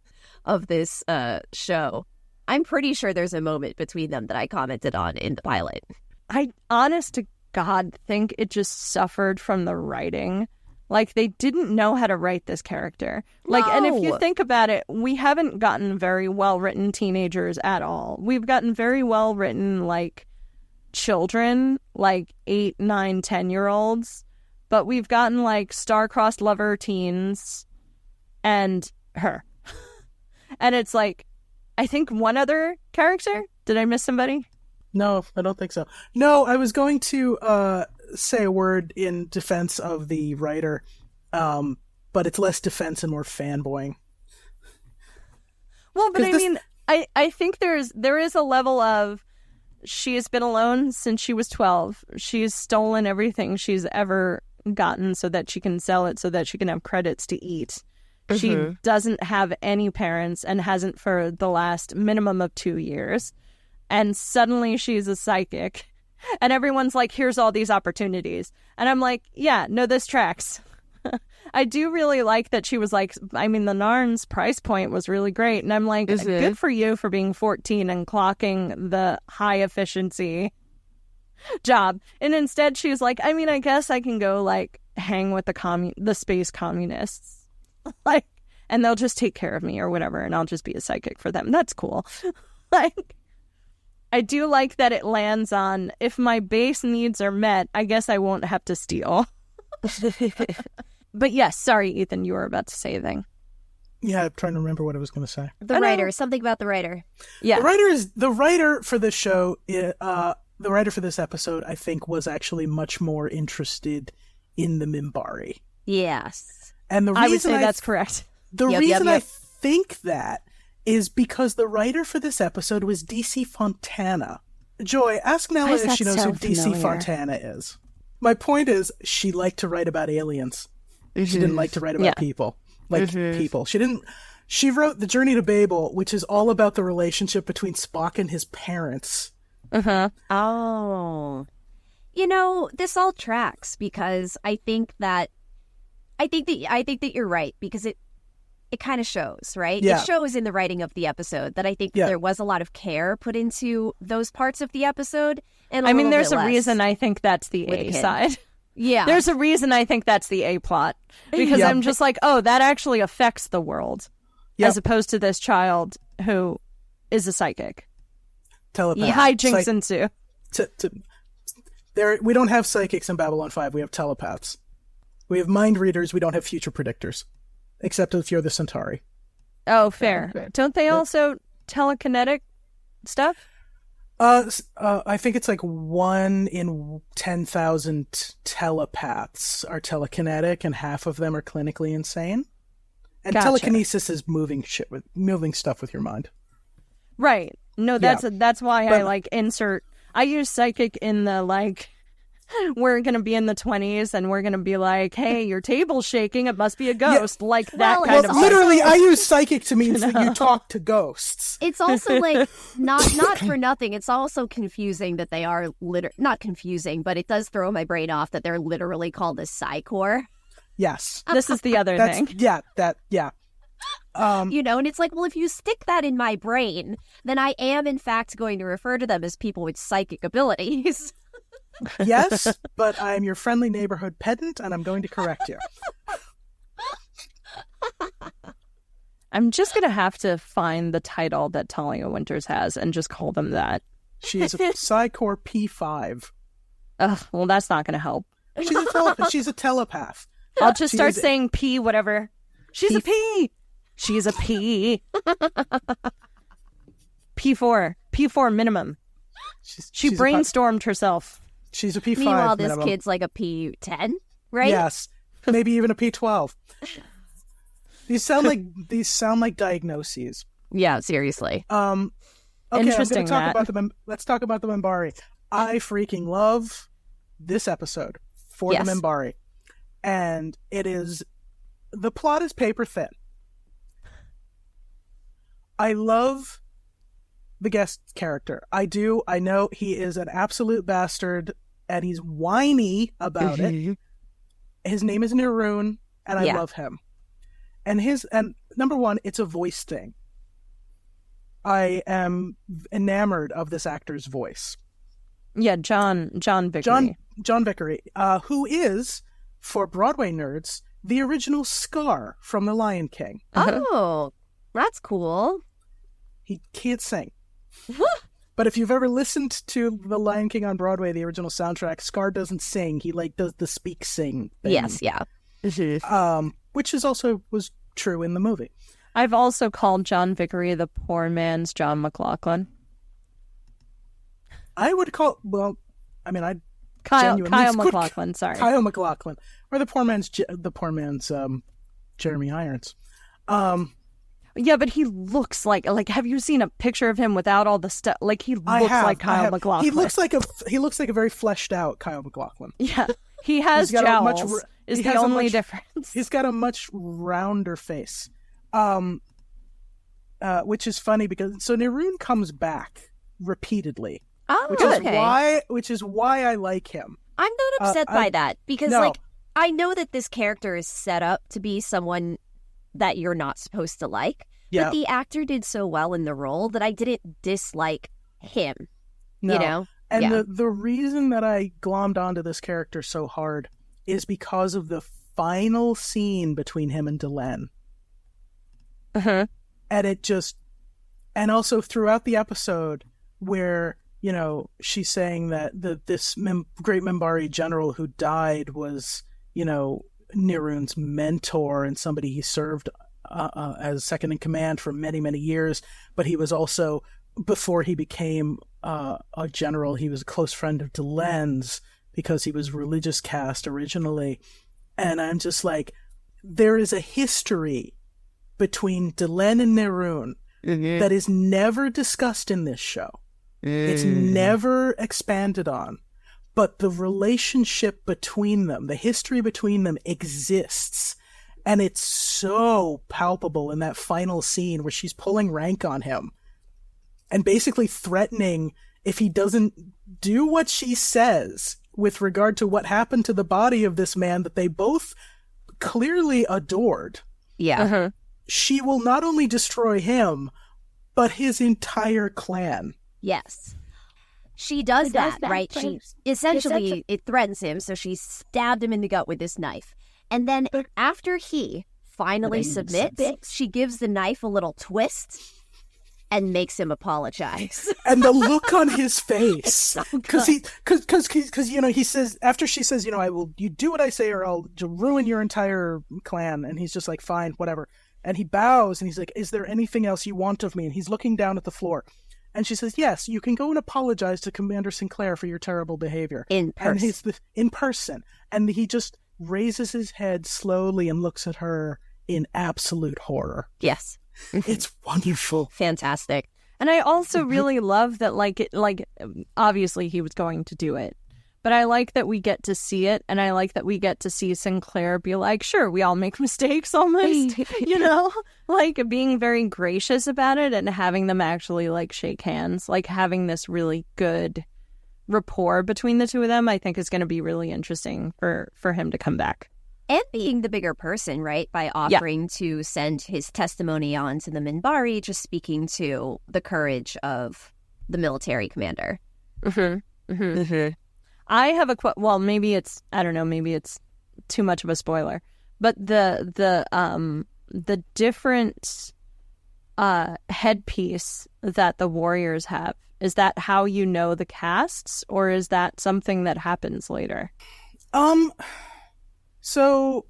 show. I'm pretty sure there's a moment between them that I commented on in the pilot. I, honest to God, think it just suffered from the writing. Like, they didn't know how to write this character. Like, and if you No. think about it, we haven't gotten very well-written teenagers at all. We've gotten very well-written, like, children, like 8, 9, 10-year-olds. But we've gotten, like, star-crossed lover teens and her. And it's like, I think one other character? Did I miss somebody? No, I don't think so. No, I was going to say a word in defense of the writer, but it's less defense and more fanboying. Well, but 'Cause I mean, I think there is a level of, she has been alone since she was 12. She's stolen everything she's ever gotten so that she can sell it so that she can have credits to eat. She doesn't have any parents and hasn't for the last minimum of 2 years. And suddenly she's a psychic. And everyone's like, here's all these opportunities. And I'm like, yeah, no, this tracks. I do really like that she was like, I mean, the Narn's price point was really great. And I'm like, good for you for being 14 and clocking the high efficiency job. And instead she's like, I mean, I guess I can go like hang with the space communists. Like, and they'll just take care of me or whatever, and I'll just be a psychic for them. That's cool. Like, I do like that it lands on, if my base needs are met, I guess I won't have to steal. But yes, sorry, Ethan, you were about to say a thing. Yeah, I'm trying to remember what I was going to say. The writer, something about the writer. Yeah. The writer for this show, the writer for this episode, I think, was actually much more interested in the Minbari. Yes. And the reason I would say that's correct. The reason I think that is because the writer for this episode was DC Fontana. Joy, ask Nella if she knows who DC Fontana is. My point is, she liked to write about aliens. She didn't like to write about people. People. She wrote The Journey to Babel, which is all about the relationship between Spock and his parents. Oh. You know, this all tracks because I think that you're right, because it kind of shows, right? Yeah. It shows in the writing of the episode that I think there was a lot of care put into those parts of the episode. And there's a reason I think that's the A side. Yeah. There's a reason I think that's the A plot. Because I'm just like, oh, that actually affects the world. Yep. As opposed to this child who is a psychic. Telepath. Hijinks ensue. We don't have psychics in Babylon 5. We have telepaths. We have mind readers. We don't have future predictors. Except if you're the Centauri. Oh, fair. Don't they also telekinetic stuff? I think it's like 1 in 10,000 telepaths are telekinetic, and half of them are clinically insane. And telekinesis is moving stuff with your mind. Right. No, that's why I use psychic in the like, we're going to be in the 20s and we're going to be like, hey, your table's shaking. It must be a ghost. Yeah. Like that kind of literally, I use psychic to mean that you talk to ghosts. It's also like, not for nothing. It's also confusing that they are not confusing, but it does throw my brain off that they're literally called a Psy-Core. Yes. This is the other thing. Yeah. You know, and it's like, well, if you stick that in my brain, then I am, in fact, going to refer to them as people with psychic abilities. Yes, but I'm your friendly neighborhood pedant, and I'm going to correct you. I'm just going to have to find the title that Talia Winters has and just call them that. She is a Psycor P5. Ugh, well, that's not going to help. She's a telepath. I'll just start saying P whatever. She's a P. She's a P. P4 minimum. She brainstormed herself. She's a P5 Meanwhile, minimum. this kid's like a P10, right? Yes, maybe even a P12. These sound like diagnoses. Yeah, seriously. Okay, Interesting. Let's talk about the Minbari. I freaking love this episode for the Minbari, and the plot is paper thin. I love the guest character. I do. I know he is an absolute bastard, and he's whiny about it. His name is Neroon, and I love him. And number one, it's a voice thing. I am enamored of this actor's voice. Yeah, John Vickery. John Vickery, who is, for Broadway nerds, the original Scar from The Lion King. Oh, that's cool. He can't sing. But if you've ever listened to The Lion King on Broadway, the original soundtrack, Scar doesn't sing. He does the speak-sing thing. Yes, yeah. Which was true in the movie. I've also called John Vickery the poor man's John McLaughlin. I would call, Kyle MacLachlan, sorry. Kyle MacLachlan. Or the poor man's Jeremy Irons. Yeah, but he looks like have you seen a picture of him without all the stuff? Like he looks like Kyle MacLachlan. He looks like a very fleshed out Kyle MacLachlan. Yeah. He has jowls. Is the only difference. He's got a much rounder face. Which is funny because Neroon comes back repeatedly. Oh, which is why I like him. I'm not upset by that because I know that this character is set up to be someone that you're not supposed to like. Yeah. But the actor did so well in the role that I didn't dislike him. No. You know? And the reason that I glommed onto this character so hard is because of the final scene between him and Delenn. Uh-huh. And also throughout the episode where, she's saying that this great Minbari general who died was, Neroon's mentor and somebody he served as second in command for many, many years. But he was also, before he became a general, he was a close friend of Delenn's because he was religious caste originally. And I'm just like, there is a history between Delenn and Neroon that is never discussed in this show. It's never expanded on. But the relationship between them, the history between them exists. And it's so palpable in that final scene where she's pulling rank on him and basically threatening if he doesn't do what she says with regard to what happened to the body of this man that they both clearly adored. Yeah. Uh-huh. She will not only destroy him, but his entire clan. Yes. She does that, right? She essentially, it threatens him, so she stabbed him in the gut with this knife. And then after he finally submits, she gives the knife a little twist and makes him apologize. And the look on his face, because he says, after she says, you do what I say or I'll ruin your entire clan. And he's just like, fine, whatever. And he bows and he's like, is there anything else you want of me? And he's looking down at the floor. And she says, yes, you can go and apologize to Commander Sinclair for your terrible behavior. In person. In person. And he just raises his head slowly and looks at her in absolute horror. Yes. It's wonderful. Fantastic. And I also really love that, obviously he was going to do it. But I like that we get to see it, and I like that we get to see Sinclair be like, sure, we all make mistakes almost, being very gracious about it and having them actually, shake hands, having this really good rapport between the two of them, I think is going to be really interesting for him to come back. And being the bigger person, right? By offering to send his testimony on to the Minbari, just speaking to the courage of the military commander. I have a well, maybe it's, I don't know, maybe it's too much of a spoiler, but the different headpiece that the warriors have, is that how you know the castes, or is that something that happens later? So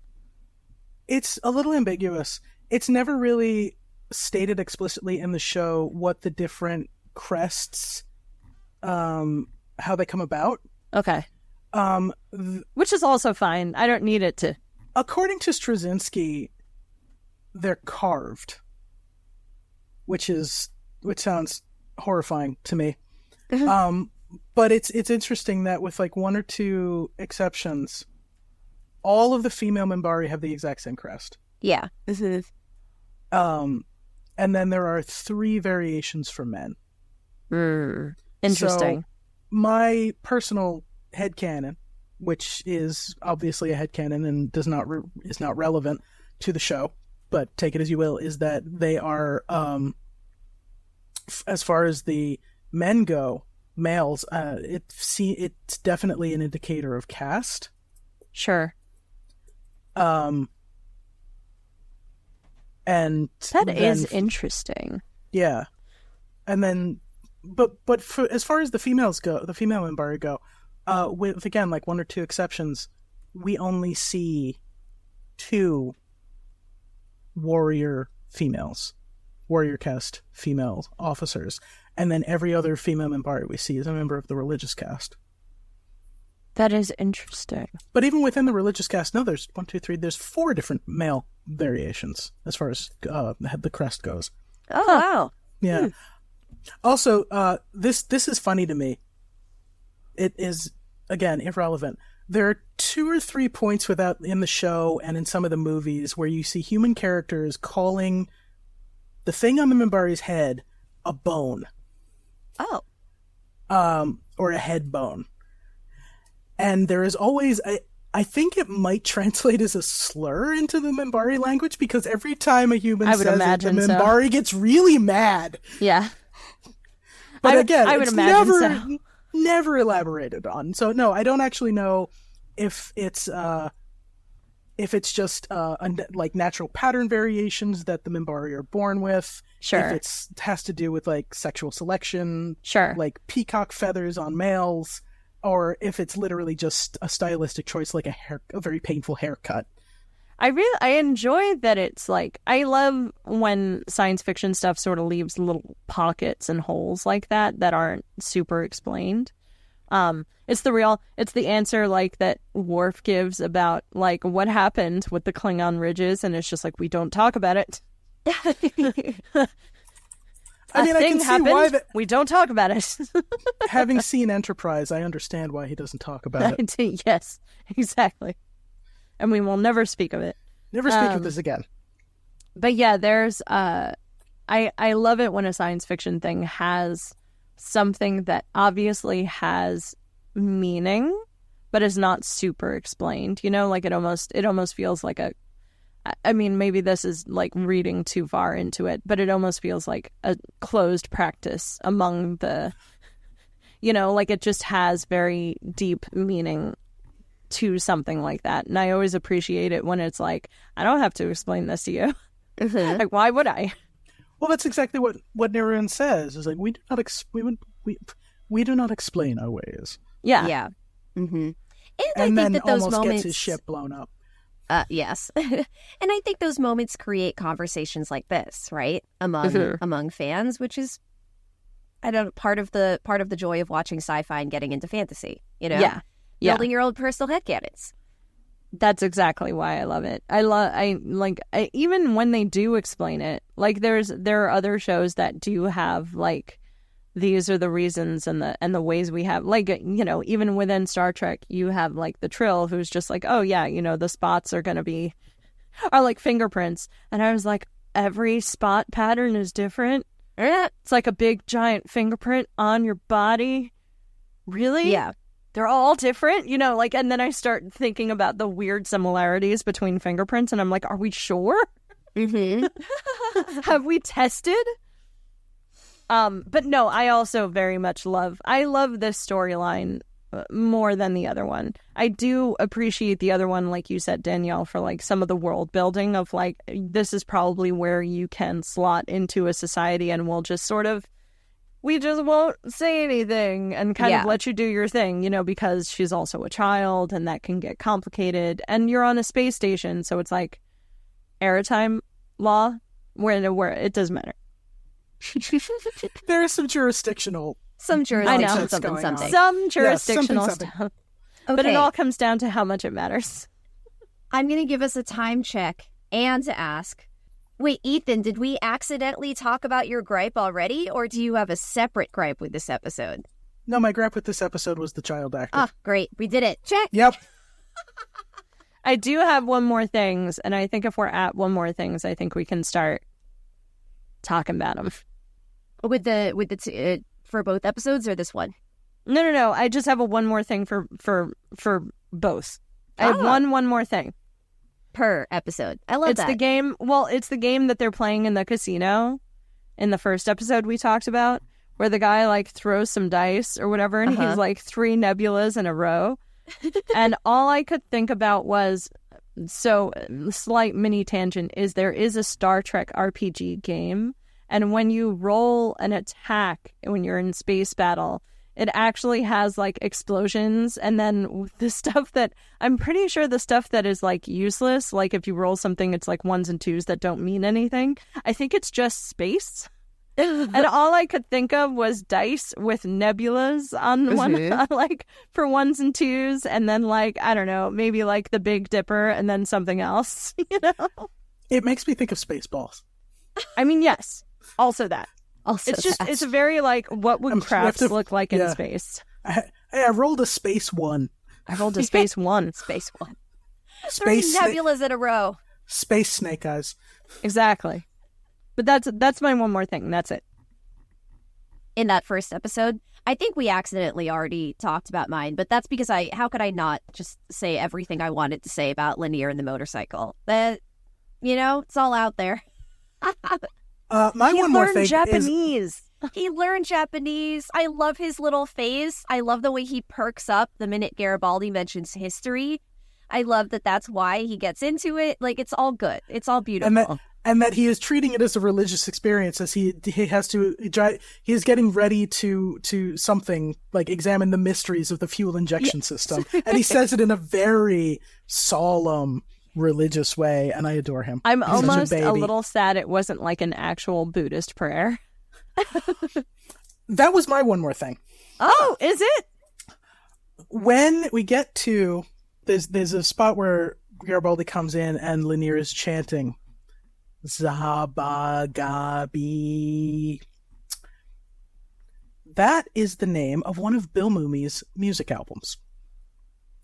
it's a little ambiguous. It's never really stated explicitly in the show what the different crests, how they come about. Okay. Which is also fine. I don't need it to. According to Straczynski, they're carved, which sounds horrifying to me. But it's interesting that with like one or two exceptions, all of the female Minbari have the exact same crest. Yeah. And then there are 3 variations for men. Interesting. So my personal headcanon, which is obviously a headcanon and is not relevant to the show, but take it as you will, is that they are, as far as the men go, males, it's definitely an indicator of caste. Sure. And that is interesting. Yeah. And then, but for, as far as the females go, the female Minbari go, with again, like one or two exceptions, we only see 2 warrior caste female officers. And then every other female Minbari we see is a member of the religious caste. That is interesting. But even within the religious caste, no, there's 1, 2, 3, there's 4 different male variations as far as the crest goes. Oh, wow. Yeah. Also, this is funny to me. It is, again, irrelevant. There are 2 or 3 points in the show and in some of the movies where you see human characters calling the thing on the Minbari's head a bone. Oh. Or a head bone. And there is always, I think it might translate as a slur into the Minbari language, because every time a human says it, the Minbari gets really mad. Yeah. But again, I would it's never elaborated on. So no, I don't actually know if it's just like natural pattern variations that the Minbari are born with. Sure. If it has to do with like sexual selection. Sure. Like peacock feathers on males. Or if it's literally just a stylistic choice, like a very painful haircut. I enjoy that it's like, I love when science fiction stuff sort of leaves little pockets and holes like that aren't super explained. It's the answer like that Worf gives about like what happened with the Klingon ridges, and it's just like, we don't talk about it. I mean, I can see why we don't talk about it. Having seen Enterprise, I understand why he doesn't talk about it. Yes, exactly. And we will never speak of it. Never speak of this again. But yeah, there's I love it when a science fiction thing has something that obviously has meaning, but is not super explained. You know, like it almost feels like I mean, maybe this is like reading too far into it, but it almost feels like a closed practice among the, you know, like it just has very deep meaning to something like that. And I always appreciate it when it's like, I don't have to explain this to you. Mm-hmm. Like, why would I? Well, that's exactly what Niran says. Is like, we do not explain our ways. Yeah. Yeah. Mm-hmm. And I think then that those almost moments... gets his ship blown up. Yes. And I think those moments create conversations like this, right? Among fans, which is, I don't know, part of the joy of watching sci-fi and getting into fantasy, you know? Yeah. Building your own personal headcanons. That's exactly why I love it. Even when they do explain it, like there are other shows that do have like, these are the reasons and the ways we have, like, you know, even within Star Trek, you have like the Trill who's just like, oh yeah, you know, the spots are like fingerprints. And I was like, every spot pattern is different. It's like a big giant fingerprint on your body. Really? Yeah. they're all different, you know, like, and then I start thinking about the weird similarities between fingerprints, and I'm like, are we sure? Have we tested? But no, I also very much love this storyline more than the other one. I do appreciate the other one, like you said, Danielle, for like some of the world building of like, this is probably where you can slot into a society and we'll just sort of, we just won't say anything and kind of let you do your thing, you know, because she's also a child and that can get complicated. And you're on a space station, so it's like airtime law where it doesn't matter. There is some jurisdictional something. Some jurisdictional stuff. Okay. But it all comes down to how much it matters. I'm going to give us a time check and to ask, wait, Ethan, did we accidentally talk about your gripe already, or do you have a separate gripe with this episode? No, my gripe with this episode was the child actor. Oh, great. We did it. Check. Yep. I do have one more things, and I think if we're at one more things, I think we can start talking about them. For both episodes or this one? No. I just have a one more thing for both. I have one more thing per episode. I love that. It's the game. Well, it's the game that they're playing in the casino in the first episode we talked about, where the guy like throws some dice or whatever, and he's like 3 nebulas in a row. And all I could think about was, so slight mini tangent, is there is a Star Trek RPG game. And when you roll an attack when you're in space battle, it actually has like explosions. And then the stuff that I'm pretty sure the stuff that is like useless, like if you roll something, it's like 1s and 2s that don't mean anything. I think it's just space. And all I could think of was dice with nebulas on one, like for 1s and 2s. And then like, I don't know, maybe like the Big Dipper and then something else, you know? It makes me think of Spaceballs. I mean, yes. Also that. It's a very like, what would crafts look like in space? I rolled a space 1. I rolled a space 1. Space 1. Space 3 nebulas in a row. Space snake eyes. Exactly. But that's my one more thing. That's it. In that first episode, I think we accidentally already talked about mine, but that's because how could I not just say everything I wanted to say about Lanier and the motorcycle? That, you know, it's all out there. My one more thing Japanese. He learned Japanese. I love his little face. I love the way he perks up the minute Garibaldi mentions history. I love that that's why he gets into it. Like, it's all good. It's all beautiful. And that he is treating it as a religious experience, as he is getting ready to something like examine the mysteries of the fuel injection system. And he says it in a very solemn, religious way, and I adore him. I'm almost a little sad it wasn't like an actual Buddhist prayer. That was my one more thing. Oh, is it? When we get to there's a spot where Garibaldi comes in and Lanier is chanting Zabagabi. That is the name of one of Bill Mooney's music albums.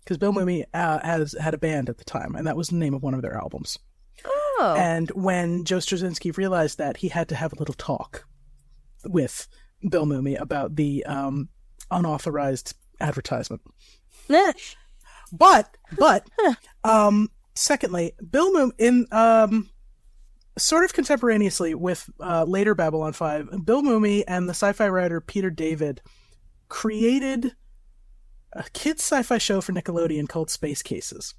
Because Bill Mooney had a band at the time, and that was the name of one of their albums. Oh. And when Joe Straczynski realized that, he had to have a little talk with Bill Mooney about the unauthorized advertisement. But secondly, Bill Mooney, in sort of contemporaneously with later Babylon 5, Bill Mooney and the sci-fi writer Peter David created a kids' sci-fi show for Nickelodeon called Space Cases.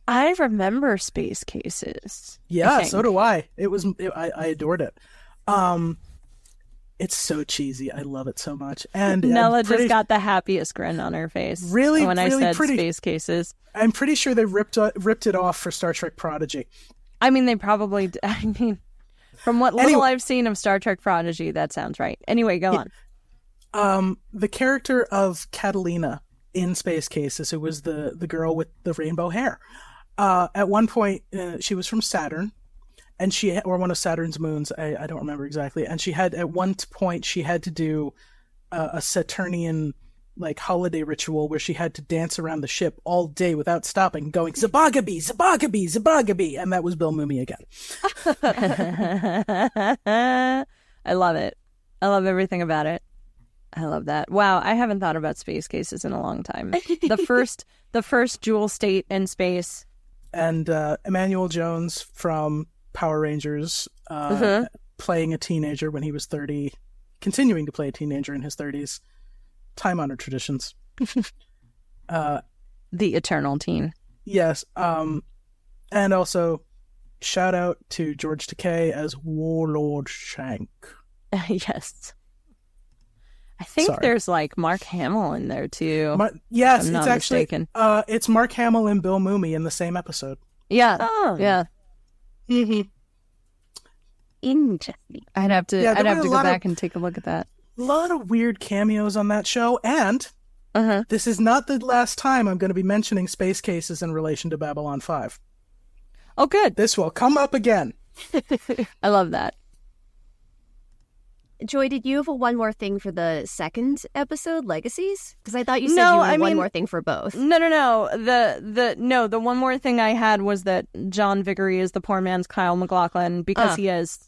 I remember Space Cases. Yeah, so do I. I adored it. It's so cheesy. I love it so much. And Nella just got the happiest grin on her face. Really, when really I said Space Cases. I'm pretty sure they ripped it off for Star Trek Prodigy. I mean, they probably. I mean, from what little I've seen of Star Trek Prodigy, that sounds right. Anyway, go on. The character of Catalina in Space Cases, who was the girl with the rainbow hair, at one point she was from Saturn, and or one of Saturn's moons. I don't remember exactly. And at one point she had to do a Saturnian like holiday ritual where she had to dance around the ship all day without stopping, going Zabagabi, Zabagabi, Zabagabi, and that was Bill Mooney again. I love it. I love everything about it. I love that. Wow, I haven't thought about space cases in a long time. The first Jewel state in space. And Emmanuel Jones from Power Rangers, playing a teenager when he was 30, continuing to play a teenager in his 30s. Time-honored traditions. The eternal teen. Yes. And also, shout out to George Takei as Warlord Shank. Yes. I think there's like Mark Hamill in there too. Yes, it's actually mistaken. It's Mark Hamill and Bill Mumy in the same episode. Yeah. Oh. Yeah. Mm-hmm. Interesting. I'd have to go back and take a look at that. A lot of weird cameos on that show, and this is not the last time I'm going to be mentioning space cases in relation to Babylon 5. Oh, good. This will come up again. I love that. Joy, did you have one more thing for the second episode, Legacies? Because I thought you said you had one more thing for both. No. The one more thing I had was that John Vickery is the poor man's Kyle MacLachlan because he is.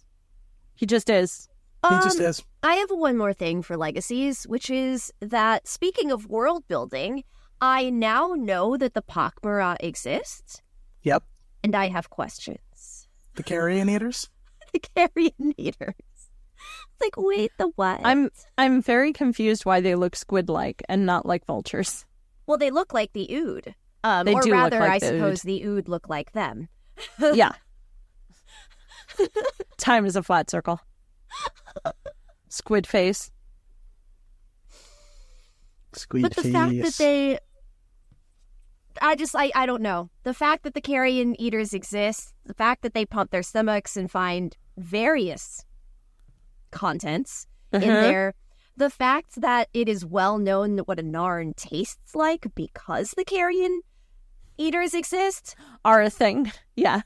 He just is. He just is. I have one more thing for Legacies, which is that speaking of world building, I now know that the Pakmara exists. Yep. And I have questions. The Carrion Eaters? The Carrion Eaters. Like, wait, the what? I'm very confused why they look squid-like and not like vultures. Well, they look like the Ood. They or do rather, look like I the suppose Ood. the Ood look like them. Yeah. Time is a flat circle. Squid face. Squid but the face. fact that they... I don't know. The fact that the Carrion Eaters exist, the fact that they pump their stomachs and find various contents in there, the fact that it is well known what a Narn tastes like because the Carrion Eaters exist Are a thing. Yeah.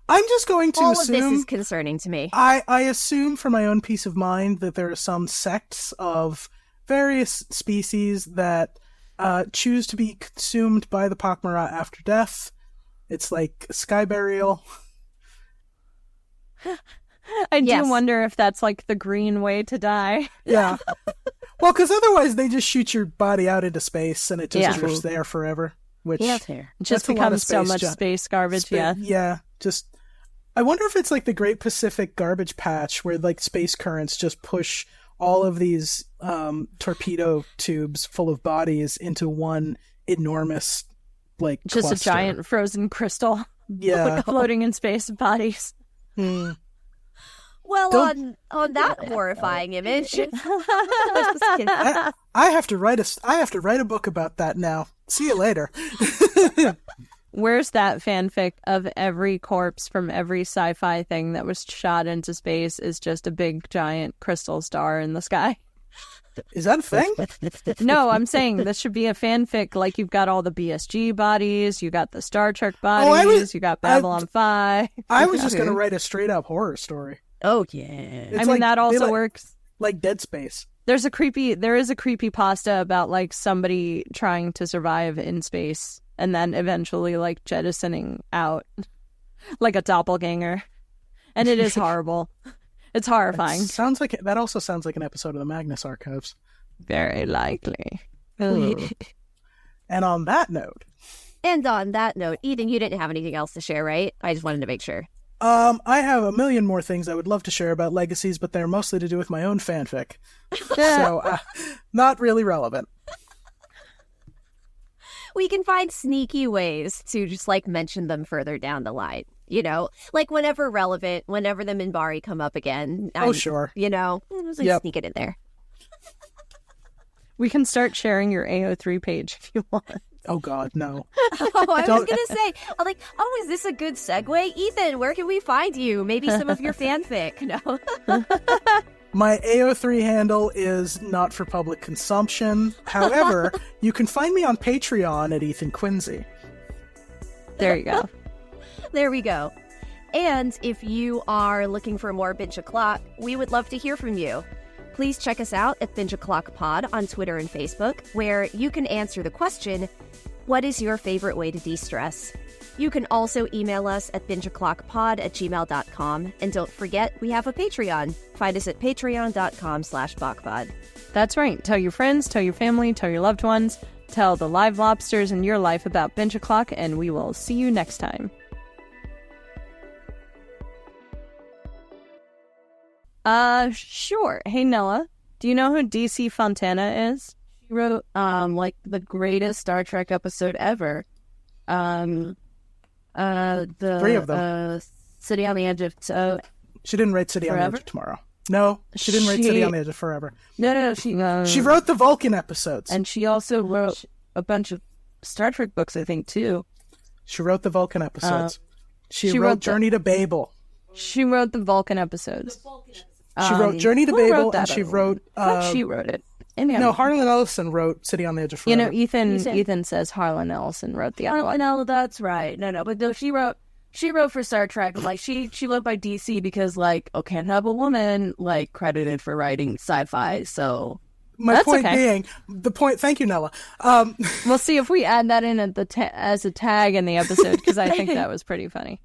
I'm just going to all assume... of this is concerning to me. I assume for my own peace of mind that there are some sects of various species that choose to be consumed by the Pakmara after death. It's like sky burial. I do wonder if that's like the green way to die. Yeah. Well, because otherwise they just shoot your body out into space and it just drifts there forever. Which It just becomes so much space garbage. Yeah. Just, I wonder if it's like the Great Pacific Garbage Patch where like space currents just push all of these torpedo tubes full of bodies into one enormous like just cluster. A giant frozen crystal. Yeah. Floating in space bodies. Well, on that horrifying image, I have to write a book about that now. See you later. Where's that fanfic of every corpse from every sci-fi thing that was shot into space is just a big giant crystal star in the sky? Is that a thing? No, I'm saying this should be a fanfic. Like you've got all the BSG bodies, you got the Star Trek bodies, you got Babylon 5. I was just going to write a straight up horror story. Oh yeah. It's I mean that also works. Like Dead Space. There is a creepy pasta about like somebody trying to survive in space and then eventually like jettisoning out like a doppelganger. And it is horrible. It's horrifying. That also sounds like an episode of the Magnus Archives. Very likely. And on that note, Eden, you didn't have anything else to share, right? I just wanted to make sure. I have a million more things I would love to share about Legacies, but they're mostly to do with my own fanfic. So, not really relevant. We can find sneaky ways to just, like, mention them further down the line. You know? Like, whenever relevant, whenever the Minbari come up again. Sure. You know? Just sneak it in there. We can start sharing your AO3 page if you want. Oh, God, no. I was going to say, I'm like, is this a good segue? Ethan, where can we find you? Maybe some of your fanfic. No. My AO3 handle is not for public consumption. However, you can find me on Patreon at Ethan Quinsey. There you go. There we go. And if you are looking for more Binge O'Clock, we would love to hear from you. Please check us out at Binge O'Clock Pod on Twitter and Facebook, where you can answer the question, what is your favorite way to de-stress? You can also email us at bingeoclockpod@gmail.com. And don't forget, we have a Patreon. Find us at patreon.com/bachpod. That's right. Tell your friends, tell your family, tell your loved ones, tell the live lobsters in your life about Binge O'Clock, and we will see you next time. Sure. Hey, Nella, do you know who DC Fontana is? She wrote, like, the greatest Star Trek episode ever. Three of them. City on the Edge of... She didn't write City Forever? on the Edge of Tomorrow. No, she didn't write City on the Edge of Forever. No, She wrote the Vulcan episodes. and she also wrote a bunch of Star Trek books, I think, too. She wrote the Vulcan episodes. She wrote wrote Journey to Babel. She wrote the Vulcan episodes. She wrote Journey to who Babel, wrote that and she other wrote... one? I thought she wrote it. No, Harlan Ellison wrote City on the Edge of You Forever. know, Ethan says Harlan Ellison wrote the other Oh, one. no, that's right. No, but no, she wrote for Star Trek. Like, she went by DC because, like, can't have a woman, like, credited for writing sci-fi, so... My point okay. being, thank you, Nella. We'll see if we add that in at as a tag in the episode, because I think that was pretty funny.